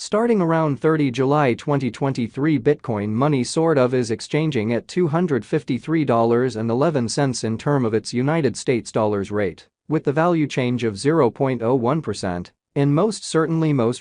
Starting around 30 July 2023, Bitcoin Money sort of is exchanging at $253.11 in term of its United States dollars rate, with the value change of 0.01%. In most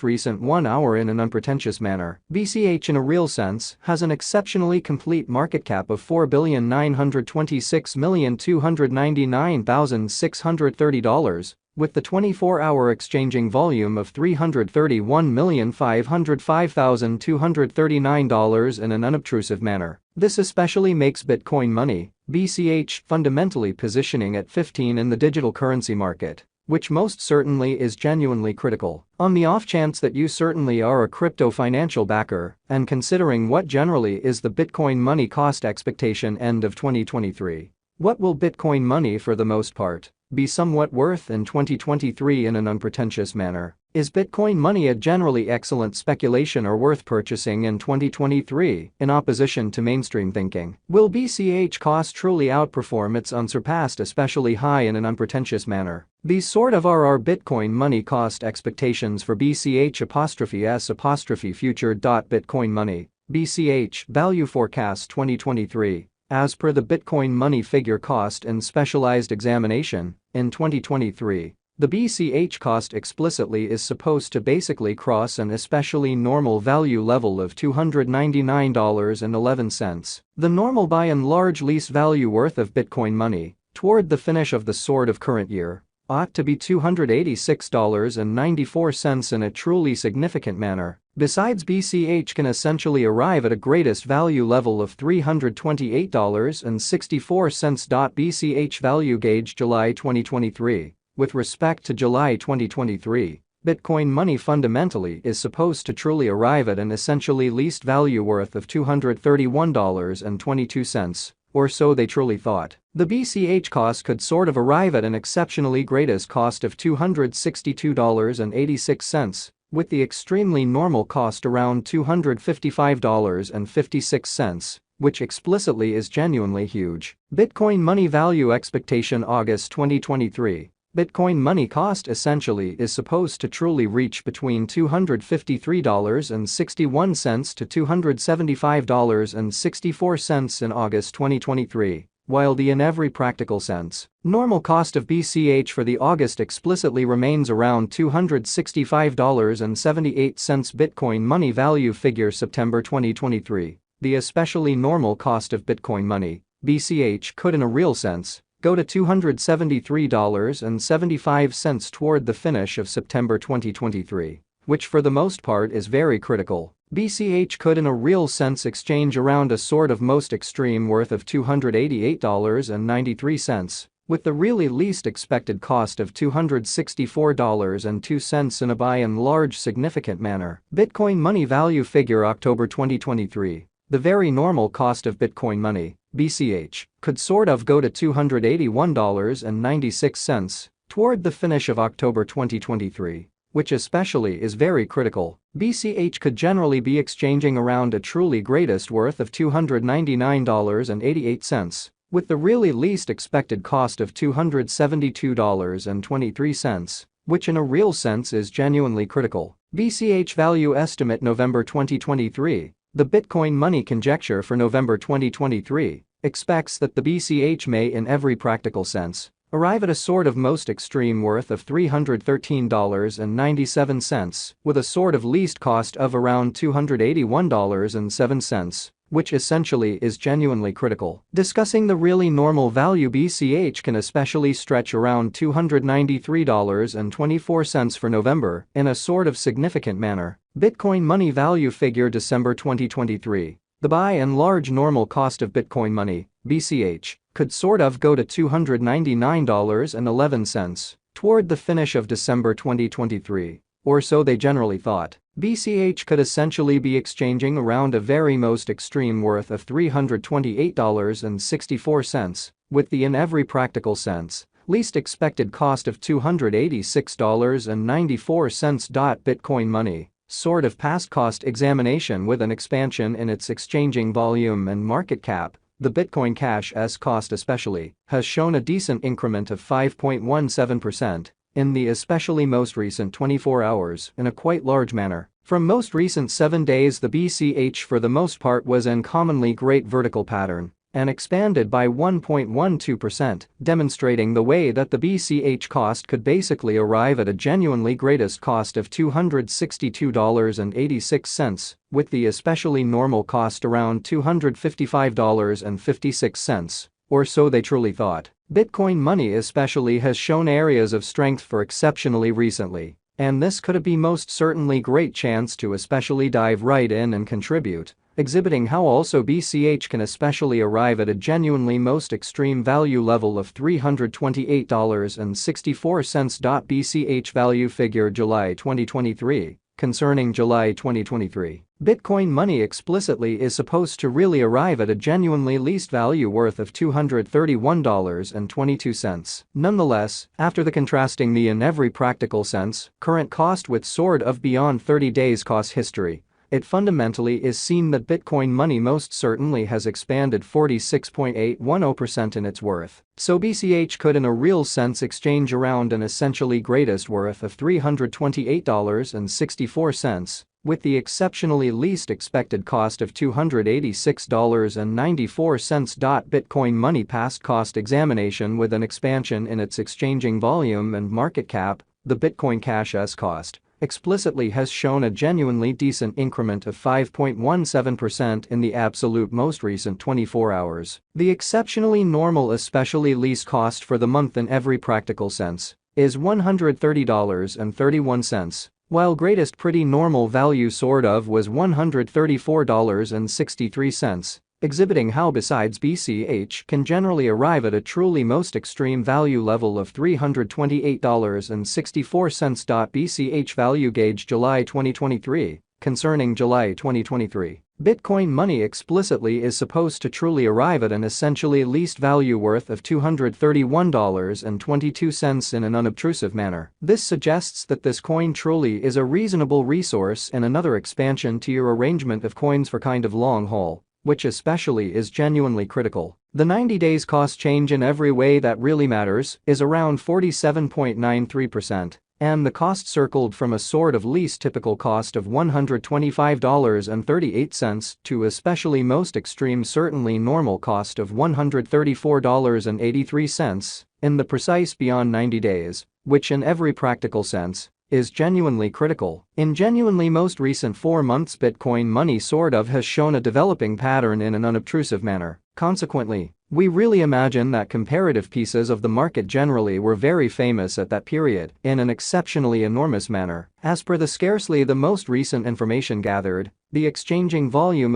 recent 1 hour in an unpretentious manner, BCH in a real sense has an exceptionally complete market cap of $4,926,299,630, with the 24-hour exchanging volume of $331,505,239 in an unobtrusive manner. This especially makes Bitcoin Money, BCH, fundamentally positioning at 15 in the digital currency market, which most certainly is genuinely critical. On the off chance that you certainly are a crypto financial backer, and considering what generally is the Bitcoin Money cost expectation end of 2023, what will Bitcoin Money for the most part be somewhat worth in 2023 in an unpretentious manner? Is Bitcoin Money a generally excellent speculation or worth purchasing in 2023, in opposition to mainstream thinking? Will BCH cost truly outperform its unsurpassed especially high in an unpretentious manner? These sort of are our Bitcoin Money cost expectations for BCH'(S) future. Bitcoin Money, BCH, value forecast 2023. As per the Bitcoin Money figure cost and specialized examination, in 2023, the BCH cost explicitly is supposed to basically cross an especially normal value level of $299.11. The normal by and large lease value worth of Bitcoin Money, toward the finish of the sort of current year, ought to be $286.94 in a truly significant manner. Besides, BCH can essentially arrive at a greatest value level of $328.64. BCH value gauge July 2023. With respect to July 2023, Bitcoin Money fundamentally is supposed to truly arrive at an essentially least value worth of $231.22, or so they truly thought. The BCH cost could sort of arrive at an exceptionally greatest cost of $262.86, with the extremely normal cost around $255.56, which explicitly is genuinely huge. Bitcoin Money value expectation August 2023. Bitcoin Money cost essentially is supposed to truly reach between $253.61 to $275.64 in August 2023, while the in every practical sense normal cost of BCH for the August explicitly remains around $265.78. Bitcoin Money value figure September 2023. The especially normal cost of Bitcoin Money, BCH, could in a real sense go to $273.75 toward the finish of September 2023, which for the most part is very critical. BCH could in a real sense exchange around a sort of most extreme worth of $288.93, with the really least expected cost of $264.02 in a by and large significant manner. Bitcoin Money value figure October 2023. The very normal cost of Bitcoin Money, BCH, could sort of go to $281.96 toward the finish of October 2023, which especially is very critical. BCH could generally be exchanging around a truly greatest worth of $299.88, with the really least expected cost of $272.23, which in a real sense is genuinely critical. BCH value estimate November 2023. The Bitcoin Money conjecture for November 2023 expects that the BCH may in every practical sense arrive at a sort of most extreme worth of $313.97, with a sort of least cost of around $281.07, which essentially is genuinely critical. Discussing the really normal value, BCH can especially stretch around $293.24 for November in a sort of significant manner. Bitcoin Money value figure December 2023. The by and large normal cost of Bitcoin Money, BCH, could sort of go to $299.11 toward the finish of December 2023, or so they generally thought. BCH could essentially be exchanging around a very most extreme worth of $328.64, with the in every practical sense least expected cost of $286.94. Bitcoin Money sort of past cost examination with an expansion in its exchanging volume and market cap. The Bitcoin Cash's cost especially has shown a decent increment of 5.17% in the especially most recent 24 hours in a quite large manner. From most recent 7 days, the BCH for the most part was in commonly great vertical pattern and expanded by 1.12%, demonstrating the way that the BCH cost could basically arrive at a genuinely greatest cost of $262.86, with the especially normal cost around $255.56, or so they truly thought. Bitcoin money especially has shown areas of strength for exceptionally recently, and this could be most certainly great chance to especially dive right in and contribute, exhibiting how also BCH can especially arrive at a genuinely most extreme value level of $328.64. BCH value figure July 2023. Concerning July 2023, Bitcoin money explicitly is supposed to really arrive at a genuinely least value worth of $231.22. Nonetheless, after the contrasting the in every practical sense current cost with sort of beyond 30 days cost history, it fundamentally is seen that Bitcoin money most certainly has expanded 46.810% in its worth. So BCH could in a real sense exchange around an essentially greatest worth of $328.64, with the exceptionally least expected cost of $286.94. Bitcoin money passed cost examination with an expansion in its exchanging volume and market cap. The Bitcoin Cash's cost explicitly has shown a genuinely decent increment of 5.17% in the absolute most recent 24 hours. The exceptionally normal especially least cost for the month in every practical sense is $130.31, while greatest pretty normal value sort of was $134.63, exhibiting how besides BCH can generally arrive at a truly most extreme value level of $328.64. BCH value gauge July 2023. Concerning July 2023, Bitcoin money explicitly is supposed to truly arrive at an essentially least value worth of $231.22 in an unobtrusive manner. This suggests that this coin truly is a reasonable resource and another expansion to your arrangement of coins for kind of long haul, which especially is genuinely critical. The 90 days cost change in every way that really matters is around 47.93%, and the cost circled from a sort of least typical cost of $125.38 to especially most extreme certainly normal cost of $134.83 in the precise beyond 90 days, which in every practical sense is genuinely critical. In genuinely most recent 4 months, Bitcoin money sort of has shown a developing pattern in an unobtrusive manner. Consequently, we really imagine that comparative pieces of the market generally were very famous at that period in an exceptionally enormous manner. As per the scarcely the most recent information gathered, the exchanging volume